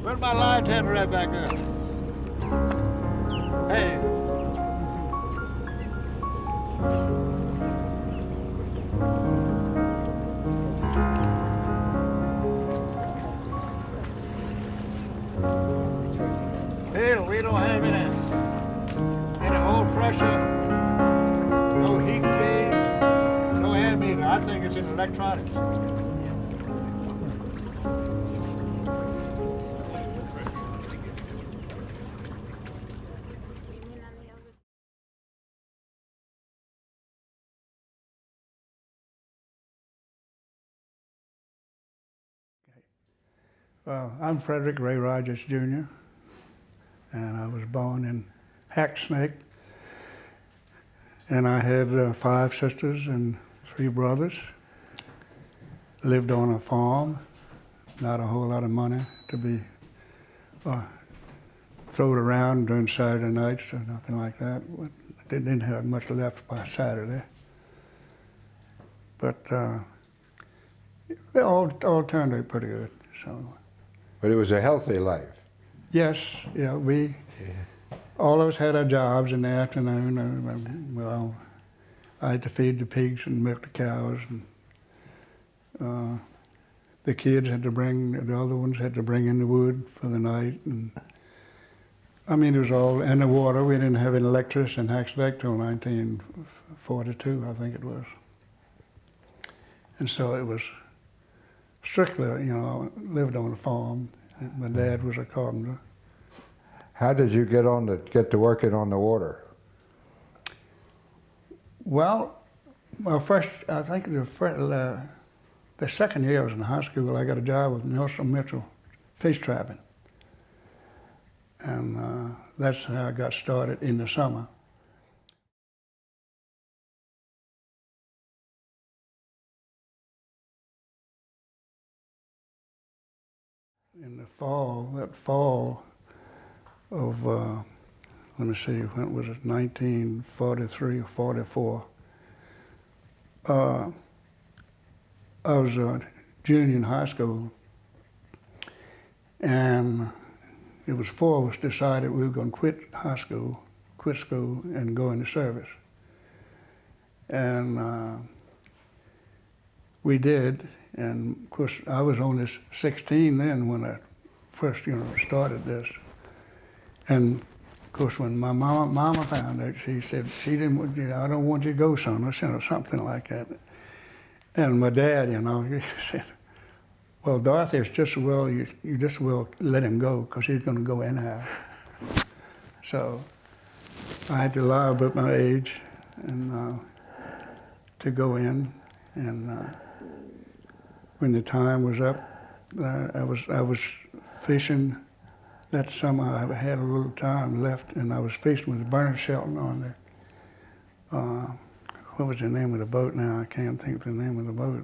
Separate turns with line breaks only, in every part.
Where's my line tender right back there? Hey. Hell, we don't have any oil pressure, no heat gauge, no ammeter. I think it's in electronics.
Well, I'm Frederick Ray Rogers Jr., and I was born in Hacksnake, and I had 5 sisters and 3 brothers. Lived on a farm, not a whole lot of money to be thrown around during Saturday nights or nothing like that. They didn't have much left by Saturday. But it all turned out pretty good. So.
But it was a healthy life.
Yes, yeah, all of us had our jobs in the afternoon. Well, I had to feed the pigs and milk the cows, and the kids had to bring, the other ones had to bring in the wood for the night. And I mean, it was all, and the water. We didn't have an electricity in Hacksnake till 1942, I think it was. And so it was strictly, lived on a farm. My dad was a carpenter.
How did you get to working on the water?
Well, first, I think the second year I was in high school, I got a job with Nelson Mitchell fish trapping. And that's how I got started in the summer. In the fall, that fall of, let me see, when was it, 1943 or 44, I was a junior in high school, and it was 4 of us decided we were going to quit school and go into service. And we did, and of course I was only 16 then when I first started this. And of course when my mama found out, she said, I don't want you to go, son, or something like that. And my dad, he said, well, Dorothy, it's just as well, you just well let him go, because he's going to go anyhow. So I had to lie about my age and to go in. And when the time was up, I was fishing that summer. I had a little time left, and I was fishing with Bernard Shelton on the, what was the name of the boat now? I can't think of the name of the boat.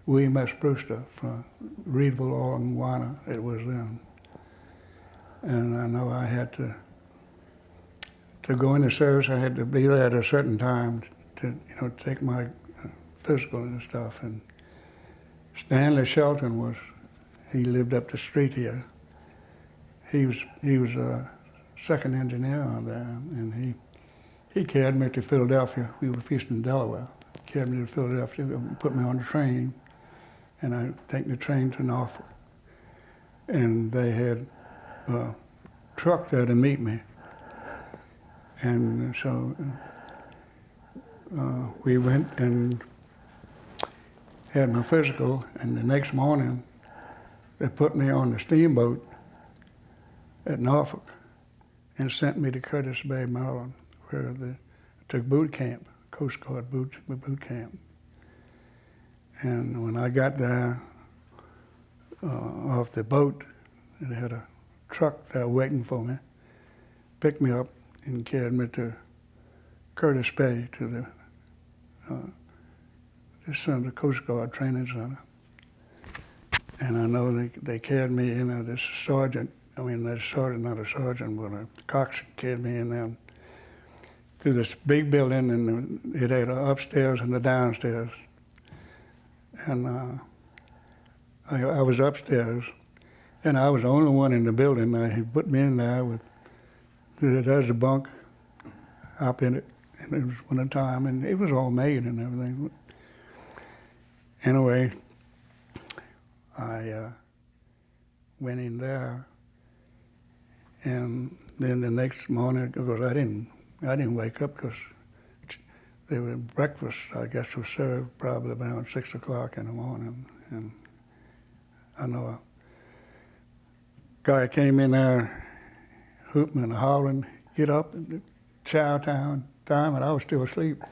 William S. Brewster from Reedville, Oil and Wana, it was then. And I know I had to go into service. I had to be there at a certain time to take my physical and stuff. And Stanley Shelton he lived up the street here. He was a second engineer on there, and he carried me to Philadelphia. We were fishing in Delaware. Carried me to Philadelphia and put me on the train, and I take the train to Norfolk. And they had a truck there to meet me. And so we went and had my physical, and the next morning they put me on the steamboat at Norfolk and sent me to Curtis Bay, Maryland, where I took boot camp, Coast Guard boot camp. And when I got there off the boat, it had a truck there waiting for me, picked me up and carried me to Curtis Bay to the Coast Guard Training Center. And I know they carried me in, this sergeant, not a sergeant, but a coxswain carried me in there to this big building, and it had an upstairs and a downstairs. And I was upstairs, And I was the only one in the building. He put me in there with, there's a bunk up in it, and it was winter time, and it was all made and everything. Anyway, I went in there, and then the next morning, because I didn't wake up because breakfast, I guess, was served probably around 6 o'clock in the morning, and I know a guy came in there hooting and hollering, "Get up, chow time," and I was still asleep.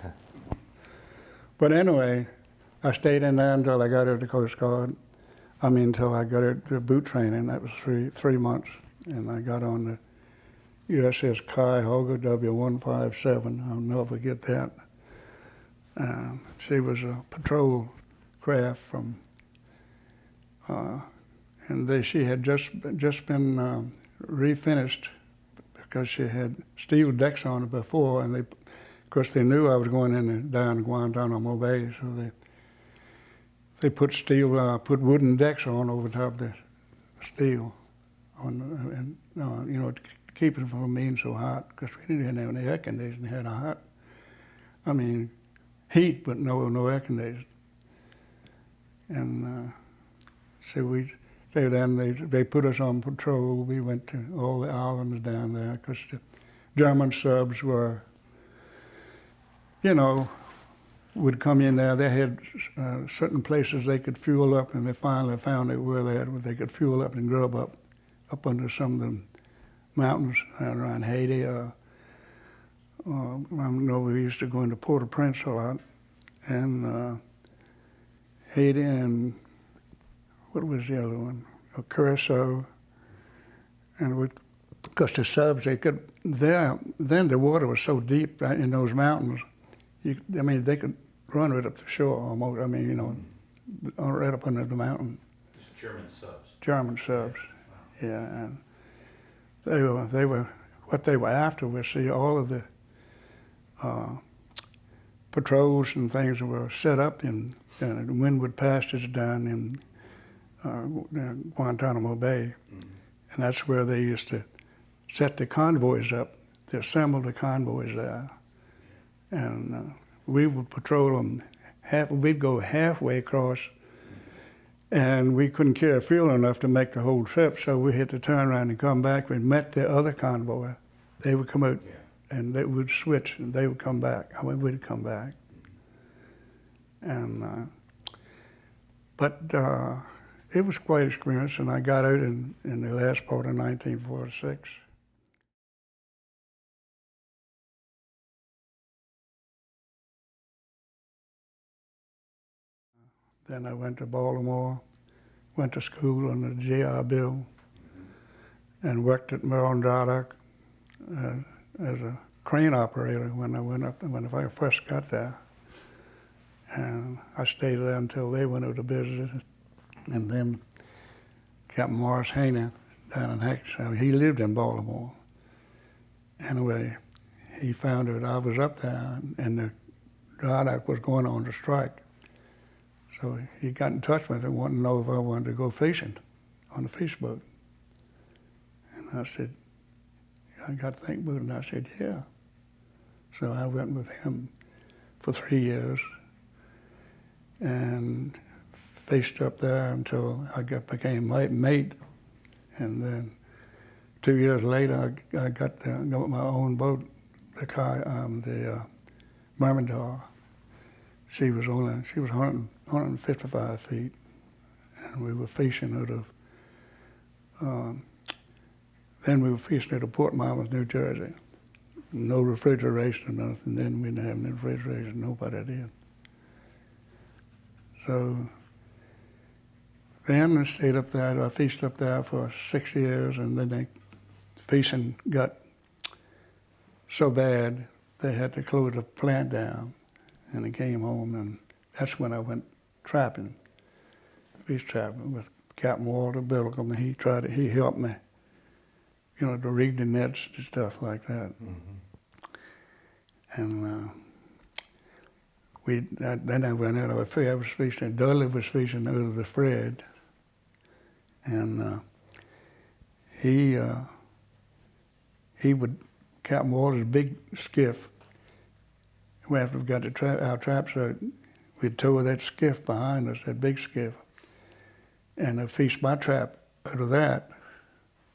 But anyway, I stayed in there until I got out of the Coast Guard. Until I got out to boot training. That was three months, and I got on the USS Cuyahoga W-157. I'll never forget that. She was a patrol craft from, and she had just been refinished because she had steel decks on it before, and of course they knew I was going down Guantanamo Bay, so they put wooden decks on over top of the steel, to keep it from being so hot, because we didn't have any air conditioning. It had heat, but no air conditioning. And so they put us on patrol. We went to all the islands down there, because the German subs were, would come in there. They had certain places they could fuel up, and they finally found it where they could fuel up and grub up under some of the mountains around Haiti. I know we used to go into Port-au-Prince a lot, and Haiti, and what was the other one? Curacao. And because the subs, then the water was so deep in those mountains, they could run right up the shore almost. Right up under the mountain.
It's German subs.
German subs, yeah. And they were what they were after was see all of the patrols and things that were set up in Windward Passage down in Guantanamo Bay, and that's where they used to set the convoys up. They assembled the convoys there, and we would patrol them. We'd go halfway across, and we couldn't carry fuel enough to make the whole trip, so we had to turn around and come back. We met the other convoy. They would come out, and they would switch, and they would come back. We'd come back. And but it was quite an experience, and I got out in the last part of 1946. Then I went to Baltimore, went to school on the GI Bill, and worked at Merrill Drydock as a crane operator when I first got there. And I stayed there until they went out of business. And then Captain Morris Haney down in Hex, he lived in Baltimore. Anyway, he found out I was up there, and the Drydock was going on to strike. So he got in touch with me, wanted to know if I wanted to go fishing on the fish boat. And I said, I got to think about it, and I said, yeah. So I went with him for 3 years and fished up there until I became mate. And then 2 years later, I got my own boat, the Mermidor. She was 155 feet, and we were fishing out of. Then we were fishing out of Port Monmouth, New Jersey. No refrigeration or nothing. Then we didn't have any refrigeration. Nobody did. So then I stayed up there. I fished up there for 6 years, and then fishing got so bad they had to close the plant down. And I came home, and that's when I went trapping, fish trapping with Captain Walter Billicum. He helped me, to rig the nets and stuff like that. And then I went out. I was fishing. Dudley was fishing out of the Fred, and he would, Captain Walter's big skiff, after we got our traps out, we'd tow that skiff behind us, that big skiff, and I'd fish my trap out of that,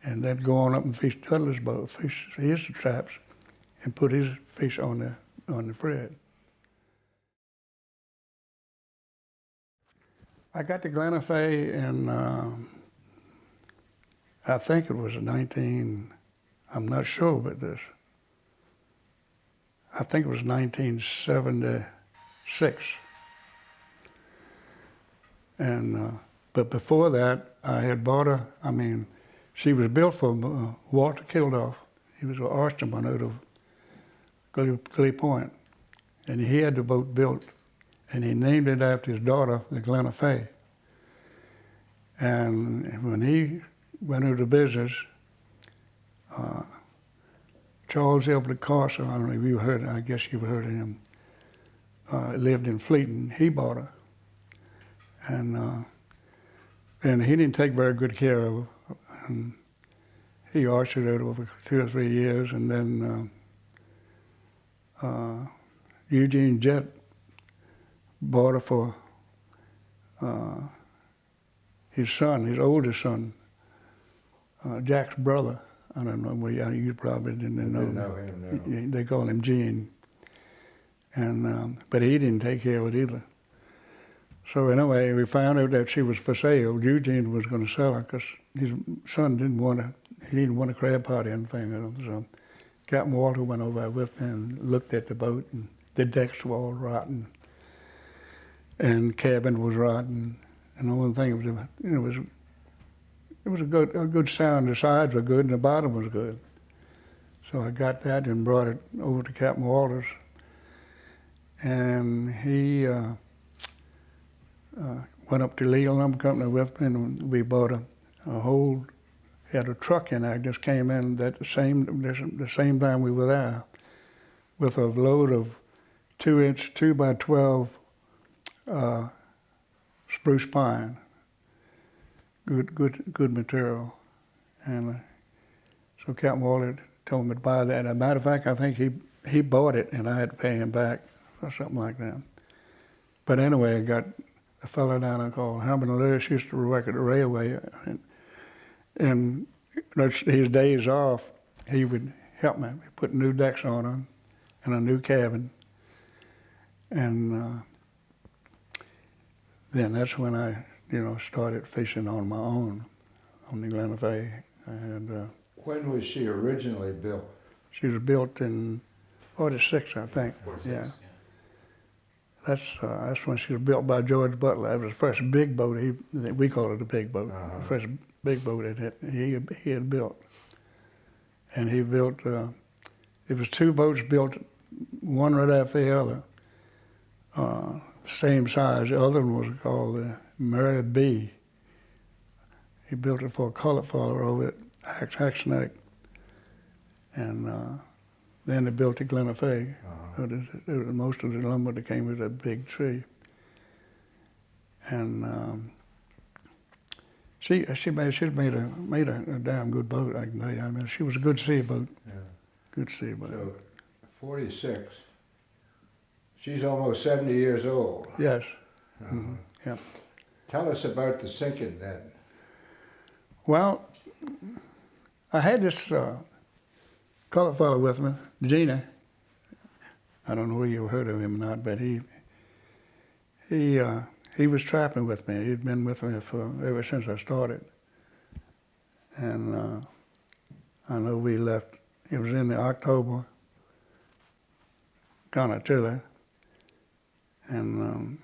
and then go on up and fish Dudley's boat, fish his traps, and put his fish on the Fred. I got to Glenafay in, I think it was I'm not sure about this. I think it was 1976. And, but before that, I had bought her, she was built for Walter Kilduff. He was an oysterman out of Glee Point. And he had the boat built, and he named it after his daughter, the Glenafay. And when he went into business, Charles Elbert Carson, I don't know if you heard, I guess you've heard of him, lived in Fleeton. He bought her. And he didn't take very good care of her. And he oystered her over 2 or 3 years, and then Eugene Jett bought her for his son, his oldest son, Jack's brother. I don't know, you probably didn't know
him, no.
They call him Gene. And, but he didn't take care of it either. So anyway, we found out that she was for sale. Eugene was going to sell her because his son didn't want a crab pot or anything. So Captain Walter went over with me and looked at the boat, and the decks were all rotten, and cabin was rotten, and the only thing was, it was a good sound. The sides were good and the bottom was good. So I got that and brought it over to Captain Walters, and he went up to Legal Lumber Company with me, and we bought a whole, had a truck in there, just came in the same time we were there, with a load of 2-inch 2x12 spruce pine. Good material. And so Captain Walter told me to buy that. As a matter of fact, I think he bought it and I had to pay him back or something like that. But anyway, I got a fellow down there called Herman Lewis, used to work at the railway, and his days off, he would help me put new decks on them and a new cabin. And then that's when I started fishing on my own on the Glenafay. And
When was she originally built?
she was built in '46, I think.
46,
Yeah. That's when she was built by George Butler. It was the first big boat. We call it a big boat.
Uh-huh.
The first big boat he had built. And he built. It was 2 boats built, one right after the other, same size. The other one was called the Mary B. He built it for a cullet faller over at Hacksnack, and then they built the Glenafay.
Uh-huh.
Most of the lumber that came with that big tree. And she made a damn good boat, I can tell you. She was a good sea boat.
Yeah.
Good sea boat.
So, 46. She's almost 70 years old.
Yes.
Uh-huh.
Mhm. Yeah.
Tell us about the sinking then.
Well, I had this colored fellow with me, Gina. I don't know whether you heard of him or not, but he was trapping with me. He'd been with me ever since I started. And I know we left, it was in the October, gone to Chile. And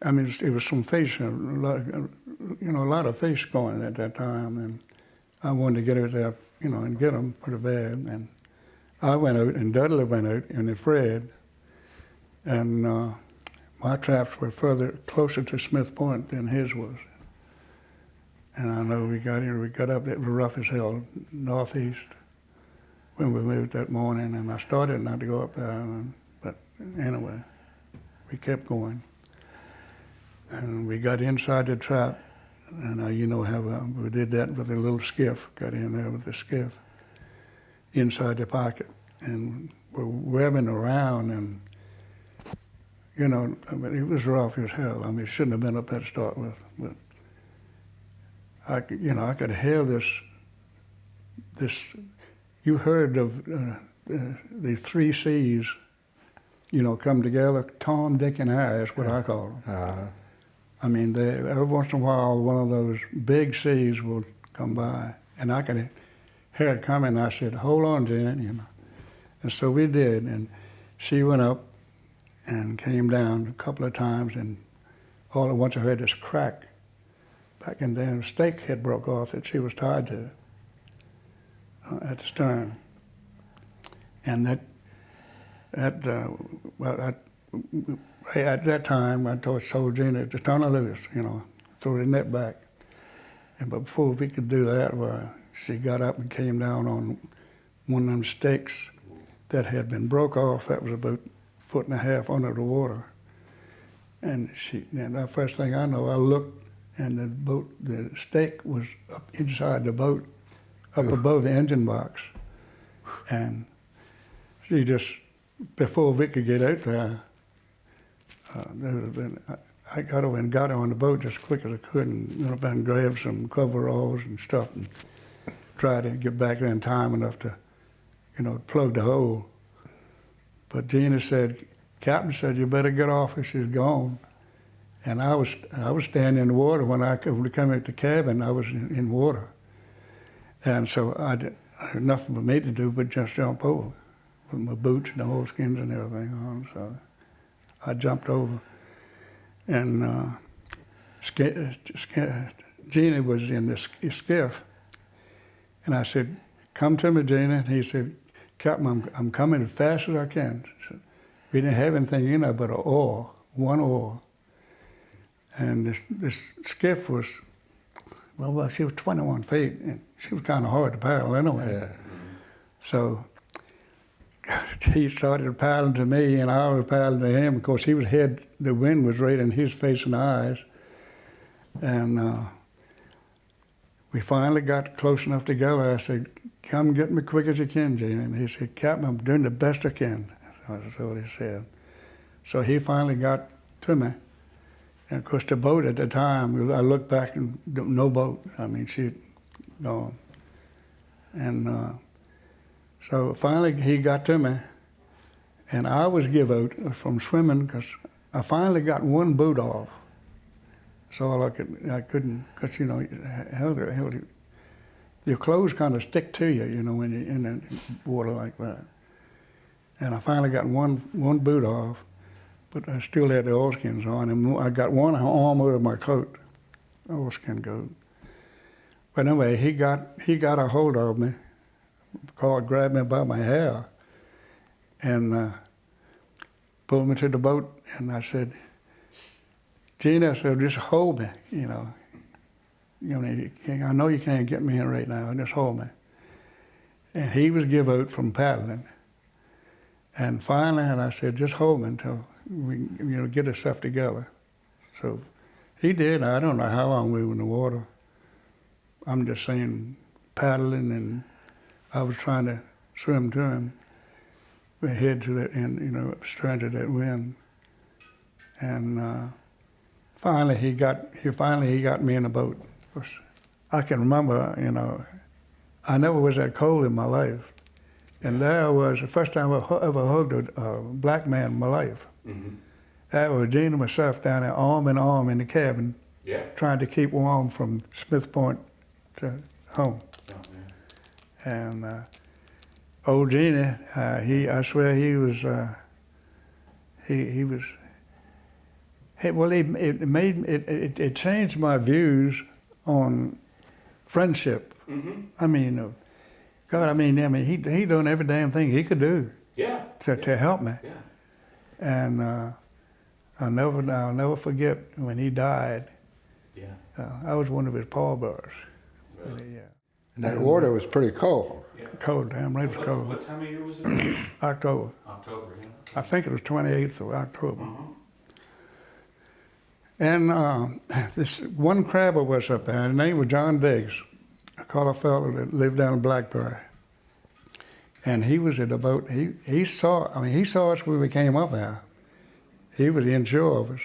it was some fish, a lot of fish going at that time, and I wanted to get out there, and get them pretty bad. And I went out, and Dudley went out in the Fred, and my traps were closer to Smith Point than his was. And I know we got up that rough as hell northeast when we moved that morning, and I started not to go up there, but anyway, we kept going. And we got inside the trap. and you know how we did that with a little skiff, got in there with the skiff inside the pocket, and we're webbing around, and you know, I mean, it was rough as hell. I mean, it shouldn't have been up there to start with, but I could hear this. You heard of the three C's, you know, come together. Tom, Dick, and Harry is what I call them. I mean, every once in a while, one of those big C's will come by, and I could hear it coming. I said, "Hold on, Janet," you know. And so we did, and she went up and came down a couple of times, and all at once I heard this crack back in there. The stake had broke off that she was tied to at the stern, and at that time I told Gina to turn her loose, you know, throw the net back. And but before we could do that, well, she got up and came down on one of them stakes that had been broke off. That was about 1.5 feet under the water. And the first thing I know, I looked, and the stake was up inside the boat, up above the engine box. And she just, before we could get out there, I got over and got her on the boat just as quick as I could, and went up and grabbed some coveralls and stuff, and tried to get back there in time enough to, you know, plug the hole. But Gina said, "Captain said you better get off her. She's gone." And I was standing in the water when I come out the cabin. I was in water, and so I had nothing for me to do but just jump over with my boots and the oilskins and everything on. So I jumped over, and Gina was in the skiff, and I said, "Come to me, Gina." And he said, "Captain, I'm coming as fast as I can." So we didn't have anything in there but an oar, one oar. And this skiff was, well, she was 21 feet, and she was kind of hard to paddle anyway.
Yeah.
So he started paddling to me, and I was paddling to him. Of course, the wind was right in his face and eyes. And we finally got close enough together. I said, "Come get me quick as you can, Gene." And he said, "Captain, I'm doing the best I can." That's what he said. So he finally got to me. And of course, the boat at the time, I looked back and no boat. I mean, she'd gone. And so finally he got to me, and I was give out from swimming because I finally got one boot off. So I couldn't, because you know, your clothes kind of stick to you, you know, when you're in the water like that. And I finally got one boot off, but I still had the oilskins on, and I got one arm out of my coat, oilskin coat. But anyway, he got a hold of me, grabbed me by my hair, and pulled me to the boat. And I said, "Gina," I said, "just hold me, you know. I know you can't get me in right now. Just hold me." And he was give out from paddling. And finally, I said, "Just hold me until we, you know, get ourselves together." So he did. I don't know how long we were in the water. I'm just saying, paddling, and I was trying to swim to him. We head to that end, you know, strand of that wind. And finally, he got me in a boat. Of course, I can remember, you know, I never was that cold in my life. And there was the first time I ever hugged a black man in my life. Mm-hmm. That was Gene and myself down there, arm in arm in the cabin, trying to keep warm from Smith Point to home. Oh, and old Gene, I swear he was, it changed my views on friendship. Mm-hmm. I mean, God, I mean, he done every damn thing he could do to help me. Yeah. And I'll never forget when he died. Yeah. I was one of his pallbearers. Really? Yeah.
And that water was pretty cold.
Yeah. Cold, damn right it was cold.
What time of year was it?
October.
October, yeah. Okay.
I think it was 28th of October.
Uh-huh.
And this one crabber was up there. His name was John Diggs, a colored fellow that lived down in Blackberry. And he was at the boat. He saw us when we came up there. He was inshore of us,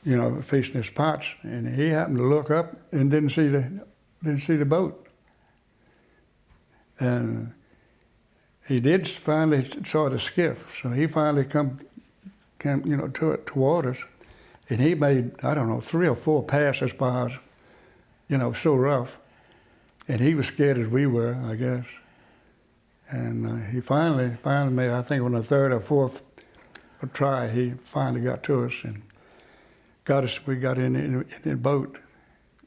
you know, fishing his pots. And he happened to look up and didn't see the boat. And he did finally saw the skiff, so he finally came, you know, toward us. And he made, I don't know, 3 or 4 passes by us, you know, so rough. And he was scared as we were, I guess. And he finally made, I think on the 3rd or 4th try, he finally got to us and got us. We got in the boat,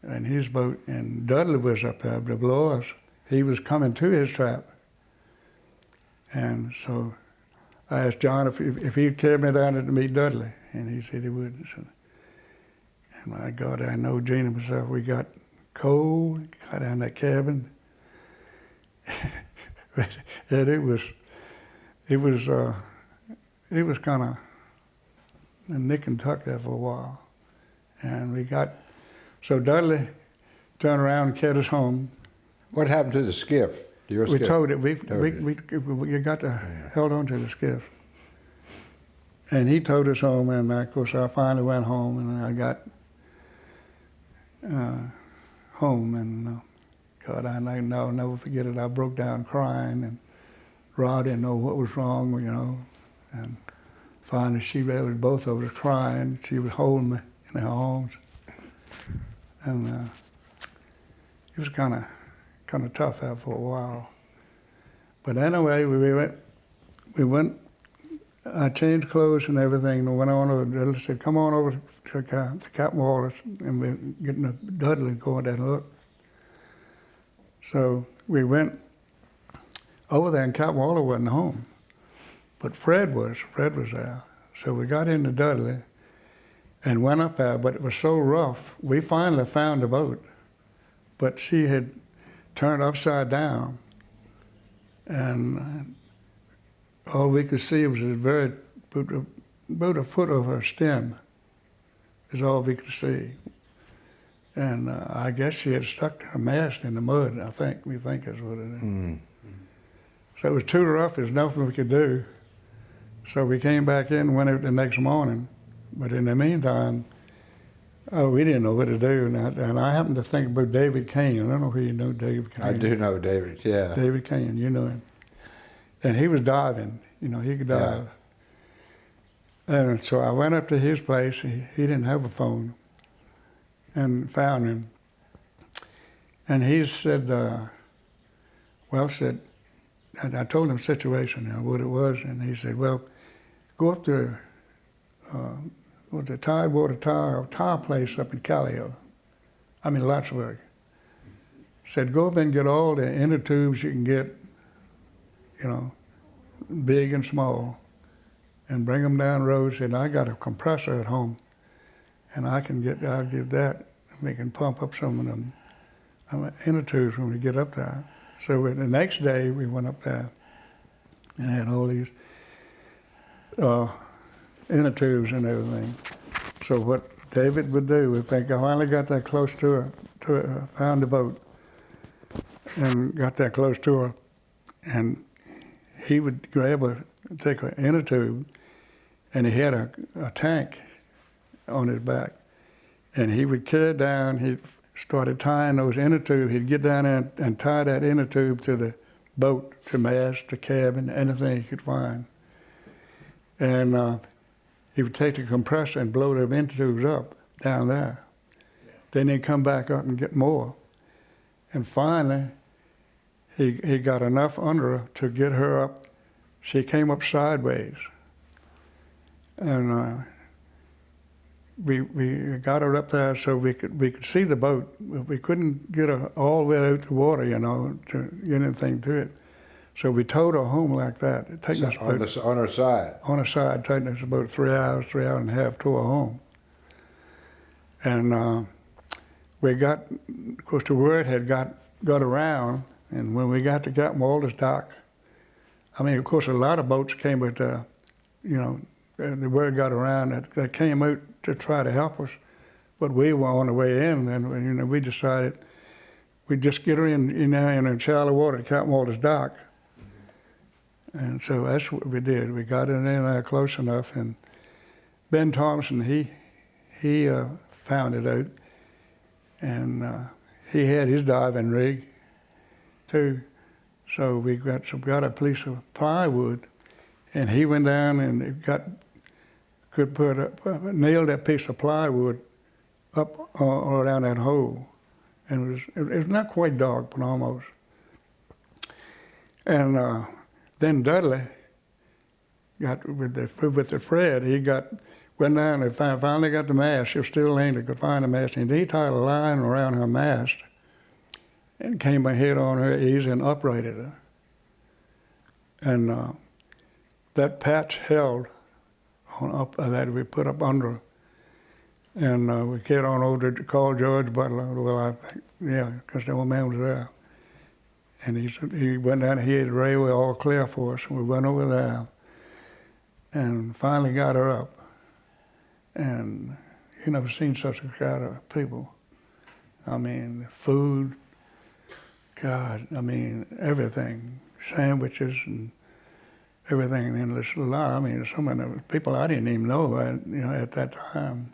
in his boat, and Dudley was up there below us. He was coming to his trap. And so I asked John if he'd carry me down to meet Dudley, and he said he would. So, and my God, I know Gene and myself, we got cold, got down that cabin. And it was kind of nick and tuck there for a while. And so Dudley turned around and carried us home.
What happened to the skiff? Your
We
skiff?
towed it. We held on to the skiff. And he towed us home, and of course I finally went home, and I got home, and God, I'll never forget it. I broke down crying, and Rod didn't know what was wrong, you know. And finally, there was both of us crying. She was holding me in her arms, and it was kind of tough out for a while. But anyway, we went. I changed clothes and everything, and went on over. They said, "Come on over to Captain Wallace," and we're getting a Dudley and going down and look. So we went over there, and Captain Wallace wasn't home, but Fred was. Fred was there. So we got into Dudley and went up there, but it was so rough. We finally found the boat, but she had turned upside down, and all we could see was about a foot of her stem is all we could see. And I guess she had stuck her mast in the mud, we think is what it is.
Mm.
So it was too rough, there's nothing we could do. So we came back in and went out the next morning. But in the meantime, we didn't know what to do. And I happened to think about David Kane. I don't know if you know David Kane.
I do know David, yeah.
David Kane, you know him. And he was diving, you know, he could dive. Yeah. And so I went up to his place. He didn't have a phone, and found him. And he said, and I told him the situation, you know, what it was, and he said, well, go up to the Tidewater tire place up in Luttsburg. Said, go up and get all the inner tubes you can get, you know, big and small, and bring them down the road. Said, I got a compressor at home, and I'll give that, and we can pump up some of them inner tubes when we get up there. So the next day we went up there and had all these inner tubes and everything. So what David would do, we think I finally got that close to her, found the boat and got that close to her, and he would take an inner tube, and he had a tank on his back, and he would carry it down. He started tying those inner tubes. He'd get down there and tie that inner tube to the boat, to mast, to cabin, anything he could find. And he would take the compressor and blow the inner tubes up down there. Yeah. Then he'd come back up and get more. And finally, he got enough under her to get her up. She came up sideways. And we got her up there so we could see the boat. We couldn't get her all the way out the water, you know, to get anything to it. So we towed her home like that. It taken us
on her side?
On her side, taking us about 3 hours and a half to her home. And we got, of course, the word had got around, and when we got to Captain Wallace dock, I mean, of course, a lot of boats came with, you know, the word got around that came out to try to help us, but we were on the way in, and we decided we'd just get her in shallow water at Captain Walter's dock. And so that's what we did. We got it in there close enough, and Ben Thompson, he found it out, and he had his diving rig too. So we got a piece of plywood, and he went down and nailed that piece of plywood up around that hole, and it was not quite dark, but almost. And then Dudley got with the Fred. He went down and finally got the mast. She was still laying. They could find the mast, and he tied a line around her mast and came ahead on her easy and uprighted her. And that patch held on up that we put up under. And we get on over to call George Butler. Well, I think, yeah, because the old man was there. And he went down, he had the railway all clear for us, and we went over there and finally got her up. And you never seen such a crowd of people. I mean, food, God, I mean, everything, sandwiches and everything. And there's a lot, I mean, so many people I didn't even know at that time.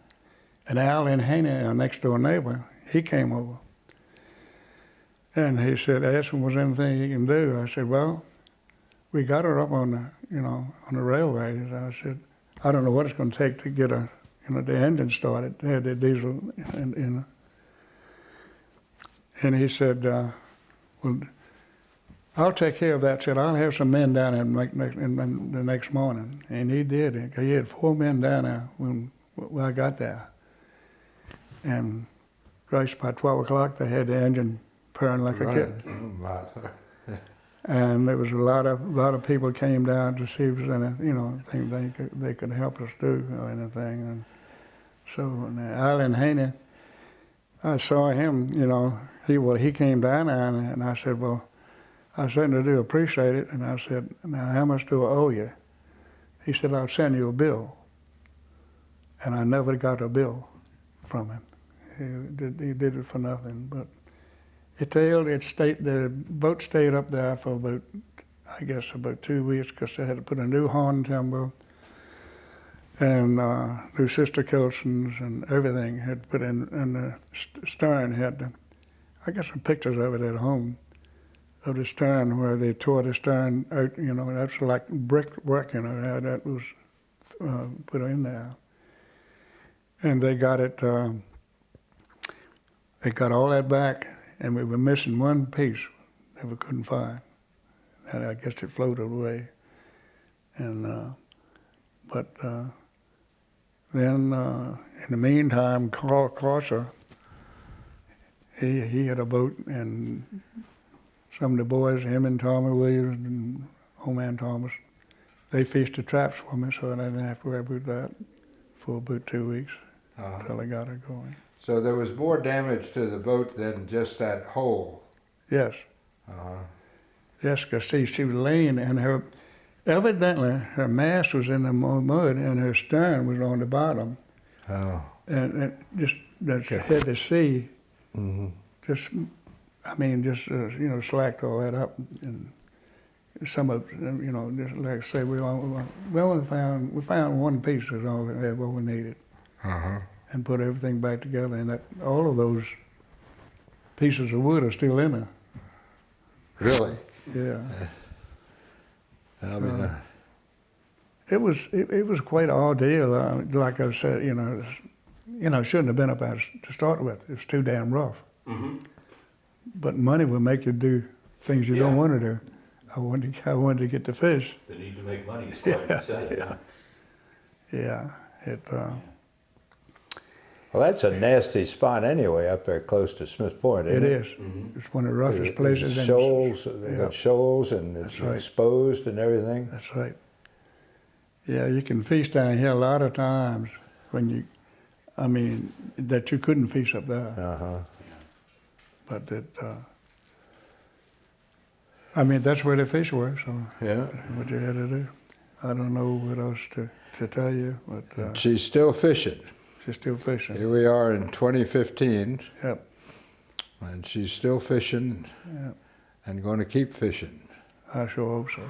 And Alan Haney, our next door neighbor, he came over. And he said, asked him, was there anything he can do? I said, well, we got her up on the railways. I said, I don't know what it's going to take to get the engine started. They had the diesel in. And he said, well, I'll take care of that. Said, I'll have some men down there the next morning. And he did. He had 4 men down there when I got there. And right by 12 o'clock, they had the engine purring like a kitten. And there was a lot of people came down to see if there was anything they could help us do or anything. And so Alan Haney, I saw him, he came down there, and I said, well, I certainly do appreciate it. And I said, now how much do I owe you? He said, I'll send you a bill. And I never got a bill from him. He did it for nothing, but the boat stayed up there for about 2 weeks, because they had to put a new horn timber and new sister Kilsons and everything had put in, and the stern I got some pictures of it at home, of the stern where they tore the stern out, that's like brickwork, how that was put in there. And they got it, they got all that back, and we were missing one piece that we couldn't find. And I guess it floated away. And then in the meantime, Carl Crosser, he had a boat, and some of the boys, him and Tommy Williams and old man Thomas, they fished the traps for me, so I didn't have to worry about that for about 2 weeks until I got her going.
So there was more damage to the boat than just that hole?
Yes. Yes, because see, she was laying, and evidently her mast was in the mud, and her stern was on the bottom.
Oh.
And it just had the sea, just slacked all that up. And some of, just like I say, we found one piece is all that what we needed. And put everything back together, and all of those pieces of wood are still in there.
Really?
Yeah.
I mean,
it was quite an ordeal. Like I said, shouldn't have been up there to start with. It's too damn rough. But money will make you do things you don't want to do. I wanted to get the fish.
The need to make money is what you said.
Yeah.
well, that's a nasty spot anyway, up there close to Smith Point, isn't it?
It is. It's one of the roughest places.
There's shoals, they got shoals, and it's exposed and everything.
That's right. Yeah, you can feast down here a lot of times that you couldn't feast up there. But that's where the fish were, so
Yeah.
that's what you had to do. I don't know what else to tell you, but
She's still fishing.
She's still fishing.
Here we are in 2015,
Yep.
and she's still fishing
Yep.
and going to keep fishing.
I sure hope so.